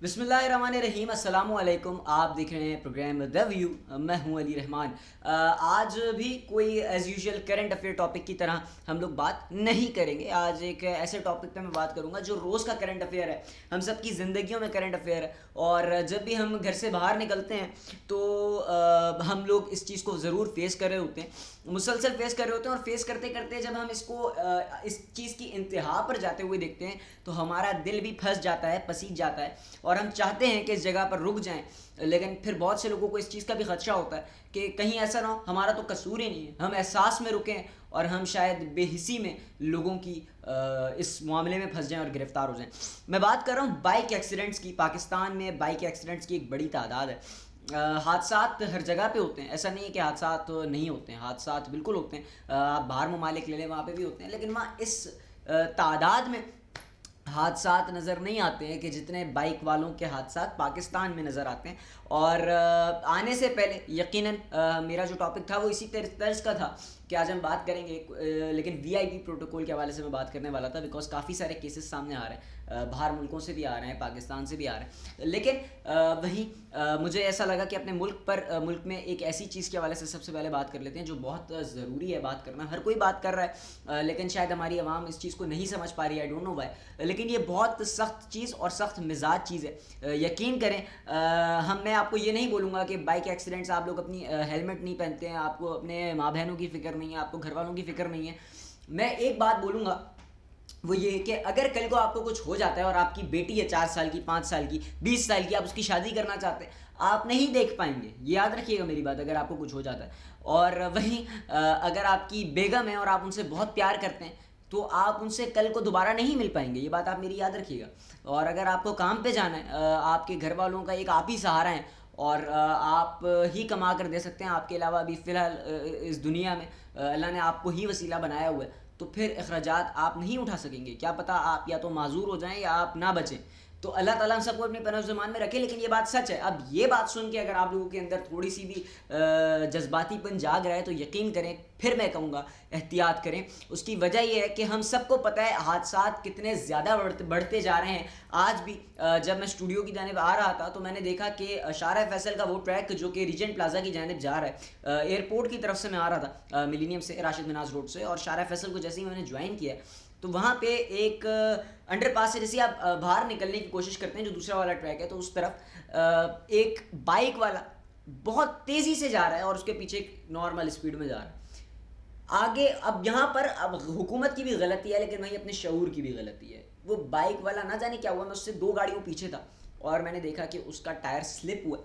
बिस्मिल्लाहिर्रहमानिर्रहीम अस्सलाम वालेकुम। आप देख रहे हैं प्रोग्राम द व्यू। मैं हूं अली रहमान। आज भी कोई as usual current affair topic की तरह हम लोग बात नहीं करेंगे। आज एक ऐसे टॉपिक पे मैं बात करूंगा जो रोज़ का करंट अफेयर है, हम सब की ज़िंदगियों में करंट अफेयर है। और जब भी हम घर से बाहर निकलते हैं तो हम लोग इस चीज़ को ज़रूर फेस कर रहे होते हैं, मुसलसल फेस कर रहे होते हैं। और फेस करते करते जब हम इसको इस चीज़ की इंतहा पर जाते हुए देखते हैं तो हमारा दिल भी फंस जाता है, पसीज जाता है और हम चाहते हैं कि इस जगह पर रुक जाएं। लेकिन फिर बहुत से लोगों को इस चीज़ का भी खदशा होता है कि कहीं ऐसा ना हो हमारा तो कसूर ही नहीं है, हम एहसास में रुकें और हम शायद बेहिसी में लोगों की इस मामले में फंस जाएं और गिरफ्तार हो जाएं। मैं बात कर रहा हूँ बाइक एक्सीडेंट्स की। पाकिस्तान में बाइक एक्सीडेंट्स की एक बड़ी तादाद है। हादसात हर जगह पे होते हैं, ऐसा नहीं है कि हादसात नहीं होते हैं, हादसात बिल्कुल होते हैं। आप बाहर ममालिक ले लें, वहाँ पे भी होते हैं, लेकिन वहाँ इस तादाद में हादसात नज़र नहीं आते हैं कि जितने बाइक वालों के हादसात पाकिस्तान में नज़र आते हैं। और आने से पहले यकीनन मेरा जो टॉपिक था वो इसी तर्ज का था कि आज हम बात करेंगे, लेकिन वीआईपी प्रोटोकॉल के हवाले से मैं बात करने वाला था, बिकॉज काफ़ी सारे केसेस सामने आ रहे हैं, बाहर मुल्कों से भी आ रहे हैं, पाकिस्तान से भी आ रहे हैं। लेकिन वहीं मुझे ऐसा लगा कि अपने मुल्क में एक ऐसी चीज़ के हवाले से सबसे पहले बात कर लेते हैं जो बहुत ज़रूरी है बात करना। हर कोई बात कर रहा है, लेकिन शायद हमारी आवाम इस चीज़ को नहीं समझ पा रही है, आई डोंट नो व्हाई। लेकिन ये बहुत सख्त चीज़ और सख्त मिजाज चीज़ है। यकीन करें, मैं आपको ये नहीं बोलूँगा कि बाइक एक्सीडेंट्स आप लोग अपनी हेलमेट नहीं पहनते हैं, आपको अपने माँ बहनों की फ़िक्र नहीं है, आपको घर वालों की फ़िक्र नहीं है। मैं एक बात बोलूँगा, वो ये कि अगर कल को आपको कुछ हो जाता है और आपकी बेटी है 4 साल की, 5 साल की, 20 साल की, आप उसकी शादी करना चाहते हैं, आप नहीं देख पाएंगे। ये याद रखिएगा मेरी बात, अगर आपको कुछ हो जाता है। और वहीं अगर आपकी बेगम है और आप उनसे बहुत प्यार करते हैं तो आप उनसे कल को दोबारा नहीं मिल पाएंगे, ये बात आप मेरी याद रखिएगा। और अगर आपको काम पे जाना है, आपके घर वालों का एक आप ही सहारा है और आप ही कमा कर दे सकते हैं, आपके अलावा अभी फ़िलहाल इस दुनिया में अल्लाह ने आपको ही वसीला बनाया हुआ है, तो फिर अखराजात आप नहीं उठा सकेंगे। क्या पता आप या तो माजूर हो जाएं या आप ना बचें। तो अल्लाह ताला हम सबको अपने पनज़-ज़मान में रखे। लेकिन ये बात सच है। अब ये बात सुन के अगर आप लोगों के अंदर थोड़ी सी भी जज्बातीपन जाग रहा है तो यकीन करें, फिर मैं कहूँगा एहतियात करें। उसकी वजह यह है कि हम सबको पता है हादसात कितने ज़्यादा बढ़ते जा रहे हैं। आज भी जब मैं स्टूडियो की जानिब आ रहा था तो मैंने देखा कि शारा फैसल का वो ट्रैक जो कि रीजेंट प्लाजा की जानिब जा रहा है, एयरपोर्ट की तरफ से मैं आ रहा था, मिलीनियम से, राशिद मिनाज रोड से, और शारा फैसल को जैसे ही मैंने ज्वाइन किया तो वहाँ पे एक अंडरपास से जैसे आप बाहर निकलने की कोशिश करते हैं, जो दूसरा वाला ट्रैक है, तो उस तरफ एक बाइक वाला बहुत तेज़ी से जा रहा है और उसके पीछे एक नॉर्मल स्पीड में जा रहा है आगे। अब यहाँ पर अब हुकूमत की भी गलती है, लेकिन वहीं अपने शऊर की भी गलती है। वो बाइक वाला ना जाने क्या हुआ, मैं उससे 2 गाड़ियों पीछे था और मैंने देखा कि उसका टायर स्लिप हुआ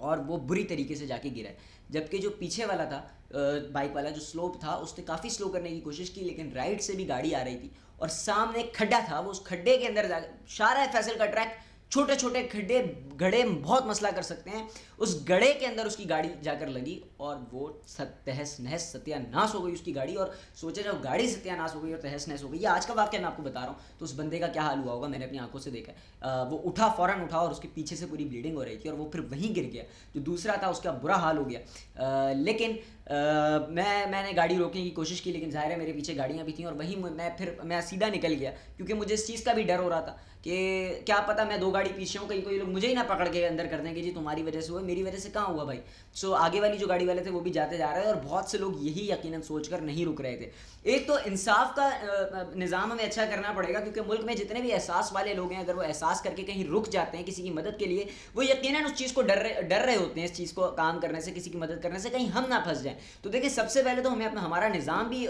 और वो बुरी तरीके से जाके गिरा है। जबकि जो पीछे वाला था, बाइक वाला जो स्लोप था, उसने काफ़ी स्लो करने की कोशिश की, लेकिन राइट से भी गाड़ी आ रही थी और सामने एक खड्डा था, वो उस खड्डे के अंदर जा, शारा फैसल का ट्रैक, छोटे छोटे खड्डे गड्ढे बहुत मसला कर सकते हैं, उस गड्ढे के अंदर उसकी गाड़ी जाकर लगी और वो तहस नहस सत्यानाश हो गई उसकी गाड़ी। और सोचे जब गाड़ी सत्यानाश हो गई और तहस नहस हो गई, ये आज का वाक्य मैं आपको बता रहा हूँ, तो उस बंदे का क्या हाल हुआ होगा मैंने अपनी आंखों से देखा है। वो उठा, फ़ौरन उठा और उसके पीछे से पूरी ब्लीडिंग हो रही थी और वो फिर वहीं गिर गया। जो दूसरा था उसका बुरा हाल हो गया। लेकिन मैंने गाड़ी रोकने की कोशिश की, लेकिन ज़ाहिर है मेरे पीछे गाड़ियाँ भी थी और वहीं मैं सीधा निकल गया, क्योंकि मुझे इस चीज़ का भी डर हो रहा था कि क्या पता मैं 2 गाड़ी पीछे हूँ, कहीं कोई लोग मुझे ही ना पकड़ के अंदर कर दें कि जी तुम्हारी वजह से हुआ, मेरी वजह से कहाँ हुआ भाई। सो आगे वाली जो गाड़ी वाले थे वो भी जाते जा रहे हैं और बहुत से लोग यही यकीनन सोचकर नहीं रुक रहे थे। एक तो इंसाफ का निज़ाम हमें अच्छा करना पड़ेगा, क्योंकि मुल्क में जितने भी एहसास वाले लोग हैं, अगर वो एहसास करके कहीं रुक जाते हैं किसी की मदद के लिए, वो यकीनन उस चीज़ को डर रहे होते हैं, इस चीज़ को काम करने से, किसी की मदद करने से, कहीं हम ना फंस जाएं। तो देखिए, सबसे पहले तो हमें अपना हमारा निज़ाम भी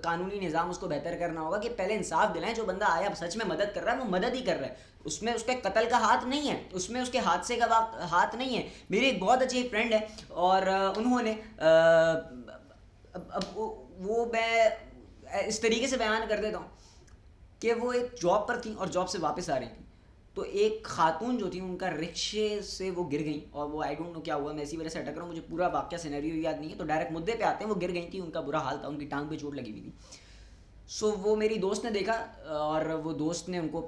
कानूनी निज़ाम उसको बेहतर करना होगा कि पहले इंसाफ दिलाएं। जो बंदा आया सच में मदद कर रहा है, वो मदद ही कर रहा है, उसमें उसके कत्ल का हाथ नहीं है, उसमें उसके हादसे का हाथ नहीं है। मेरी एक बहुत अच्छी फ्रेंड है और उन्होंने अब वो मैं इस तरीके से बयान कर देता हूँ कि वो एक जॉब पर थी और जॉब से वापस आ रही थी, तो एक खातून जो थी उनका रिक्शे से वो गिर गई और वो आई डोंट नो क्या हुआ, मैं इसी वजह से अटक रहा हूँ, मुझे पूरा वाक्य सिनेरियो याद नहीं है, तो डायरेक्ट मुद्दे पे आते हैं। वो गिर गई थी, उनका बुरा हाल था, उनकी टांग पे चोट लगी हुई थी। सो वो मेरी दोस्त ने देखा और वो दोस्त ने उनको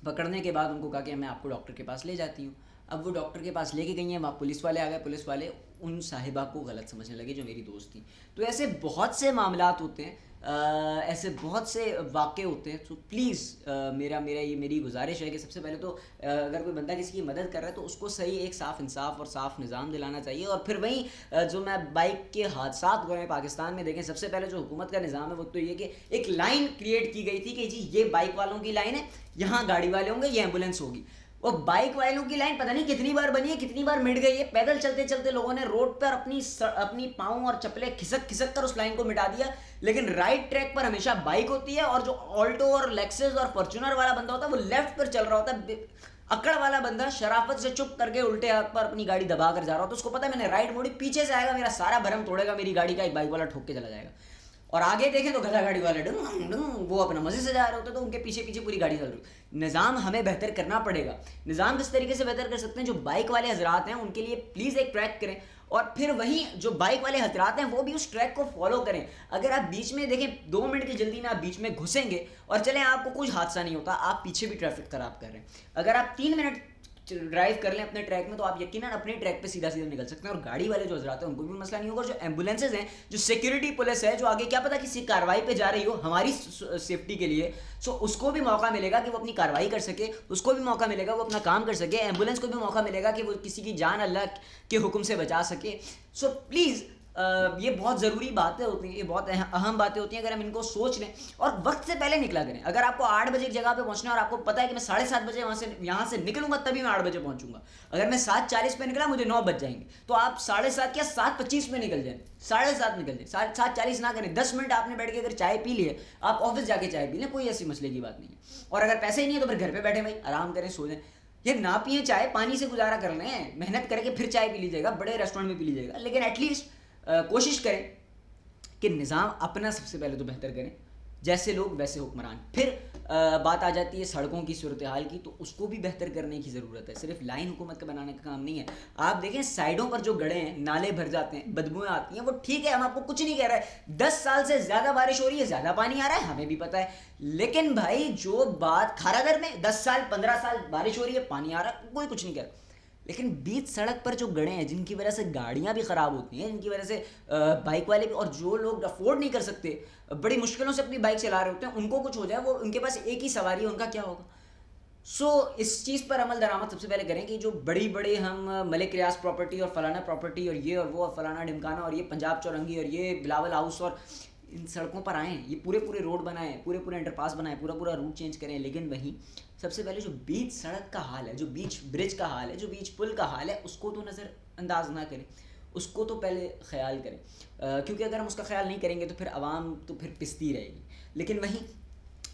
पकड़ने के बाद उनको कहा कि मैं आपको डॉक्टर के पास ले जाती हूँ। अब वो डॉक्टर के पास लेके गई हैं, वहाँ पुलिस वाले आ गए, पुलिस वाले उन साहिबा को गलत समझने लगे जो मेरी दोस्त थी। तो ऐसे बहुत से मामलात होते हैं, ऐसे बहुत से वाक़े होते हैं। तो प्लीज़ मेरा मेरा ये मेरी गुजारिश है कि सबसे पहले तो अगर कोई बंदा किसी की मदद कर रहा है तो उसको सही एक साफ़ इंसाफ और साफ़ निज़ाम दिलाना चाहिए। और फिर वहीं जो मैं बाइक के हादसात हो रहे हैं पाकिस्तान में देखें, सबसे पहले जो हुकूमत का निज़ाम है वो तो ये कि एक लाइन क्रिएट की गई थी कि जी ये बाइक वालों की लाइन है, यहाँ गाड़ी वाले होंगे, ये एम्बुलेंस होगी। वो बाइक वालों की लाइन पता नहीं कितनी बार बनी है, कितनी बार मिट गई है। पैदल चलते चलते लोगों ने रोड पर अपनी पाँव और चप्पलें खिसक खिसक कर उस लाइन को मिटा दिया। लेकिन राइट ट्रैक पर हमेशा बाइक होती है, और जो ऑल्टो और लेक्सस और फॉर्च्यूनर वाला बंदा होता है वो लेफ्ट पर चल रहा होता है। अकड़ वाला बंदा शराफत से चुप करके उल्टे हाथ पर अपनी गाड़ी दबा कर जा रहा होता है। उसको पता है मैंने राइट मोड़ी, पीछे से आएगा, मेरा सारा भरम तोड़ेगा मेरी गाड़ी का, एक बाइक वाला ठोक के चला जाएगा। और आगे देखें तो गधा गाड़ी वाले डंग डंग वो अपना मजे से जा रहे होते, तो उनके पीछे पीछे पूरी गाड़ी चल रही। निज़ाम हमें बेहतर करना पड़ेगा। निज़ाम किस तरीके से बेहतर कर सकते हैं, जो बाइक वाले हजरात हैं उनके लिए प्लीज़ एक ट्रैक करें, और फिर वहीं जो बाइक वाले हजरात हैं वो भी उस ट्रैक को फॉलो करें। अगर आप बीच में देखें 2 मिनट की जल्दी में आप बीच में घुसेंगे और चलें, आपको कुछ हादसा नहीं होता, आप पीछे भी ट्रैफिक खराब कर रहे हैं। अगर आप 3 मिनट ड्राइव कर लें अपने ट्रैक में तो आप यकीनन अपने ट्रैक पे सीधा सीधा निकल सकते हैं, और गाड़ी वाले जो हजरात हैं उनको भी मसला नहीं होगा। और जो एम्बुलेंसेज हैं, जो सिक्योरिटी पुलिस है, जो आगे क्या पता किसी कार्रवाई पे जा रही हो हमारी सेफ्टी के लिए, सो उसको भी मौका मिलेगा कि वो अपनी कार्रवाई कर सके, उसको भी मौका मिलेगा वो अपना काम कर सके, एम्बुलेंस को भी मौका मिलेगा कि वो किसी की जान अल्लाह के हुक्म से बचा सके। सो प्लीज़ ये बहुत ज़रूरी बातें होती हैं, ये बहुत अहम बातें होती हैं। अगर हम इनको सोच लें और वक्त से पहले निकला करें। अगर आपको 8 बजे एक जगह पे पहुंचना है और आपको पता है कि मैं 7:30 बजे यहाँ से निकलूंगा, तभी मैं 8 बजे पहुंचूंगा। अगर मैं 7:40 पे निकला, मुझे 9 बज जाएंगे, तो आप 7:30 क्या 7:25 में निकल जाए, 7:30 निकल जाए, 7:40 ना करें। 10 मिनट आपने बैठ के अगर चाय पी लिए, आप ऑफिस जाके चाय पी लें, कोई ऐसी मसले की बात नहीं है। और अगर पैसे ही नहीं है तो फिर घर पर बैठे भाई आराम करें, सो जाएं। ये ना पिए चाय, पानी से गुजारा कर लें, मेहनत करके फिर चाय पी लीजिएगा, बड़े रेस्टोरेंट में पी लीजिएगा, लेकिन एटलीस्ट कोशिश करें कि निज़ाम अपना सबसे पहले तो बेहतर करें, जैसे लोग वैसे हुक्मरान। फिर बात आ जाती है सड़कों की सूरत हाल की, तो उसको भी बेहतर करने की ज़रूरत है। सिर्फ लाइन हुकूमत का बनाने का काम नहीं है। आप देखें साइडों पर जो गड्ढे हैं, नाले भर जाते हैं, बदबूएं आती हैं, वो ठीक है, हम आपको कुछ नहीं कह रहे। 10 साल से ज़्यादा बारिश हो रही है, ज़्यादा पानी आ रहा है, हमें भी पता है। लेकिन भाई जो बात खारागर में 10 साल 15 साल बारिश हो रही है, पानी आ रहा है, कोई कुछ नहीं कह रहा। लेकिन बीच सड़क पर जो गड्ढे हैं, जिनकी वजह से गाड़ियां भी ख़राब होती हैं, जिनकी वजह से बाइक वाले भी, और जो लोग अफोर्ड नहीं कर सकते, बड़ी मुश्किलों से अपनी बाइक चला रहे होते हैं, उनको कुछ हो जाए, वो उनके पास एक ही सवारी है, उनका क्या होगा। सो इस चीज़ पर अमल दरामद सबसे पहले करें कि जो बड़ी बड़ी हम मलिक रियाज प्रॉपर्टी और फलाना प्रॉपर्टी और ये और वो और फलाना ढिमकाना और ये पंजाब चौरंगी और ये बिलावल हाउस और इन सड़कों पर आएँ, ये पूरे पूरे रोड बनाएं, पूरे पूरे अंडरपास बनाएं, पूरा पूरा रूट चेंज करें। लेकिन वहीं सबसे पहले जो बीच सड़क का हाल है, जो बीच ब्रिज का हाल है, जो बीच पुल का हाल है, उसको तो नज़रअंदाज ना करें, उसको तो पहले ख्याल करें। क्योंकि अगर हम उसका ख्याल नहीं करेंगे तो फिर आवाम तो फिर पिसती रहेगी। लेकिन वहीं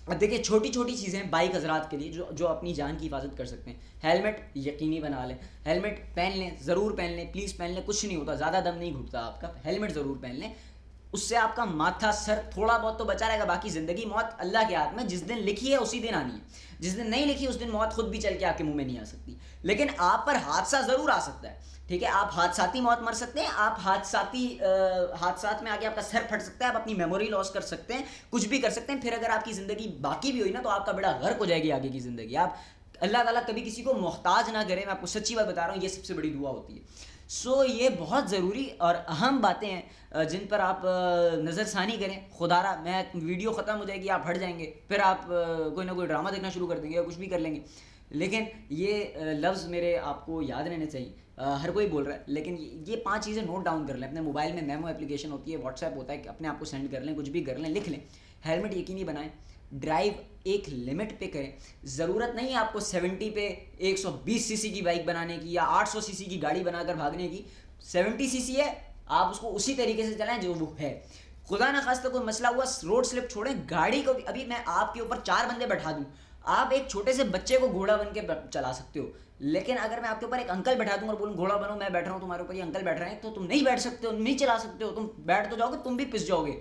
अब देखिए छोटी छोटी चीज़ें बाइक हजरात के लिए जो अपनी जान की हिफाजत कर सकते हैं। हेलमेट यकीनी बना लें, हेलमेट पहन लें, ज़रूर पहन लें, प्लीज़ पहन लें, कुछ नहीं होता, ज़्यादा दम नहीं घुटता आपका, हेलमेट ज़रूर पहन लें। उससे आपका माथा सर थोड़ा बहुत तो बचा रहेगा, बाकी ज़िंदगी मौत अल्लाह के हाथ में। जिस दिन लिखी है उसी दिन आनी है, जिस दिन नहीं लिखी उस दिन मौत खुद भी चल के आपके मुंह में नहीं आ सकती। लेकिन आप पर हादसा ज़रूर आ सकता है, ठीक है, आप हादसाती मौत मर सकते हैं, आप हादसात में आके आपका सर फट सकता है, आप अपनी मेमोरी लॉस कर सकते हैं, कुछ भी कर सकते हैं। फिर अगर आपकी ज़िंदगी बाकी भी हुई ना तो आपका बड़ा गर्क हो जाएगी आगे की ज़िंदगी। आप अल्लाह ताला कभी किसी को मोहताज ना करें, मैं आपको सच्ची बात बता रहा हूँ, ये सबसे बड़ी दुआ होती है। सो ये बहुत ज़रूरी और अहम बातें हैं जिन पर आप नज़रसानी करें। खुदारा मैं वीडियो ख़त्म हो जाएगी, आप हट जाएंगे, फिर आप कोई ना कोई ड्रामा देखना शुरू कर देंगे या कुछ भी कर लेंगे। लेकिन ये लफ्ज़ मेरे आपको याद रहने चाहिए। हर कोई बोल रहा है, लेकिन ये 5 चीज़ें नोट डाउन कर लें। अपने मोबाइल में मेमो एप्लीकेशन होती है, व्हाट्सएप होता है, कि अपने आप को सेंड कर लें, कुछ भी कर लें, लिख लें। हेलमेट यकीनी बनाएं, ड्राइव एक लिमिट पे करें। ज़रूरत नहीं है आपको 70 पे 120 सीसी की बाइक बनाने की या 800 सीसी की गाड़ी बनाकर भागने की। 70 सीसी है, आप उसको उसी तरीके से चलाएं जो वो है। खुदा ना खास्ता कोई मसला हुआ, रोड स्लिप छोड़ें, गाड़ी को भी अभी मैं आपके ऊपर 4 बंदे बैठा दूं, आप एक छोटे से बच्चे को घोड़ा बन के चला सकते हो। लेकिन अगर मैं आपके ऊपर एक अंकल बैठा दूं और बोलूं घोड़ा बनो, मैं बैठ रहा हूं तुम्हारे ऊपर, ये अंकल बैठ रहे हैं, तो तुम नहीं बैठ सकते हो, नहीं चला सकते हो। तुम बैठ तो जाओगे, तुम भी पिस जाओगे।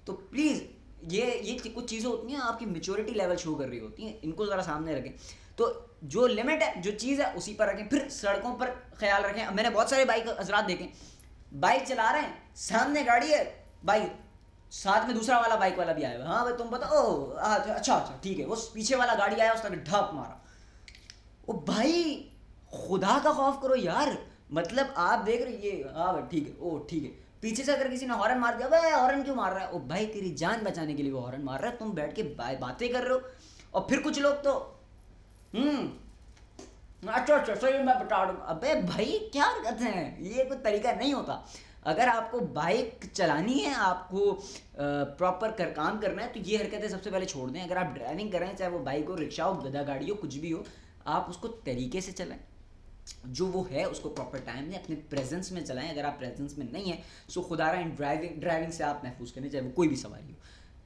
तो प्लीज़ ये कुछ चीज़ें होती हैं, आपकी मेच्योरिटी लेवल शो कर रही होती हैं, इनको ज़रा सामने रखें। तो जो लिमिट है, जो चीज़ है, उसी पर रखें। फिर सड़कों पर ख्याल रखें। मैंने बहुत सारे बाइक हजरात देखें, बाइक चला रहे हैं, सामने गाड़ी है, बाइक साथ में दूसरा वाला बाइक वाला भी आया हुआ, हाँ भाई तुम बताओ, अच्छा अच्छा ठीक है, वो पीछे वाला गाड़ी आया, उसने ढाप मारा। ओ भाई, खुदा का खौफ करो यार। मतलब आप देख रहे ये, हाँ ठीक है, ओ ठीक है, पीछे से अगर किसी ने हॉर्न मार दिया, भाई हॉर्न क्यों मार रहा है? ओ भाई तेरी जान बचाने के लिए वो हॉर्न मार रहा है, तुम बैठ के बातें कर रहे हो। और फिर कुछ लोग तो अच्छा अच्छा सही, मैं बता दूँ। अबे भाई क्या हरकत है, ये कोई तरीका नहीं होता। अगर आपको बाइक चलानी है, आपको प्रॉपर कर काम करना है, तो ये हरकतें सबसे पहले छोड़ दें। अगर आप ड्राइविंग कर रहे हैं, चाहे वो बाइक हो, रिक्शा हो, गधा गाड़ी हो, कुछ भी हो, आप उसको तरीके से चलाएं। जो वो है उसको प्रॉपर टाइम दें, अपने प्रेजेंस में चलाएं। अगर आप प्रेजेंस में नहीं है, सो खुदारा इन ड्राइविंग से आप महफूज करें, चाहे वो कोई भी सवारी हो।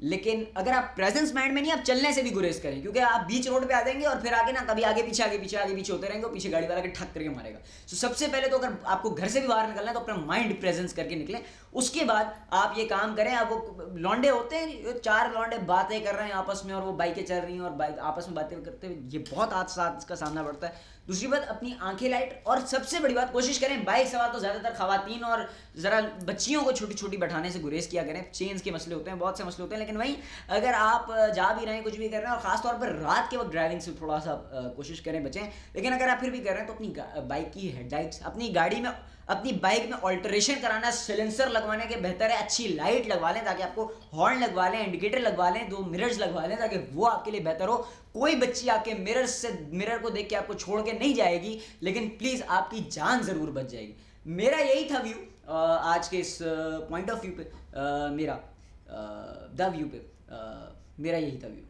लेकिन अगर आप प्रेजेंस माइंड में नहीं, आप चलने से भी गुरेज करें, क्योंकि आप बीच रोड पे आ जाएंगे और फिर आगे ना कभी आगे पीछे आगे पीछे आगे पीछे होते रहेंगे और पीछे गाड़ी वाला के ठक करके मारेगा। तो सबसे पहले तो अगर आपको घर से भी बाहर निकलना है तो अपना माइंड प्रेजेंस करके निकलें। उसके बाद आप ये काम करें। आप वो लौंडे होते हैं, चार लौंडे बातें कर रहे हैं आपस में और वो बाइकें चल रही हैं और बाइक आपस में बातें करते हुए, ये बहुत हादसा इसका सामना पड़ता है। दूसरी बात, अपनी आंखें लाइट, और सबसे बड़ी बात, कोशिश करें बाइक सवार तो ज़्यादातर खवातीन और ज़रा बच्चियों को छोटी छोटी बैठाने से गुरेज किया करें। चेंज के मसले होते हैं, बहुत से मसले होते हैं। लेकिन वहीं अगर आप जा भी रहे हैं, कुछ भी कर रहे हैं, और ख़ासतौर पर रात के वक्त ड्राइविंग से थोड़ा सा कोशिश करें बचें। लेकिन अगर आप फिर भी कर रहे हैं तो अपनी बाइक की हेडलाइट्स, अपनी गाड़ी में, अपनी बाइक में ऑल्टरेशन कराना, सिलेंसर लगवाने के बेहतर है। अच्छी लाइट लगवा लें ताकि आपको, हॉर्न लगवा लें, इंडिकेटर लगवा लें, 2 मिरर्स लगवा लें ताकि वो आपके लिए बेहतर हो। कोई बच्ची आपके मिरर को देख के आपको छोड़ के नहीं जाएगी, लेकिन प्लीज़ आपकी जान ज़रूर बच जाएगी। मेरा यही था व्यू आज के इस पॉइंट ऑफ व्यू पे, मेरा द व्यू पे, मेरा यही था व्यू।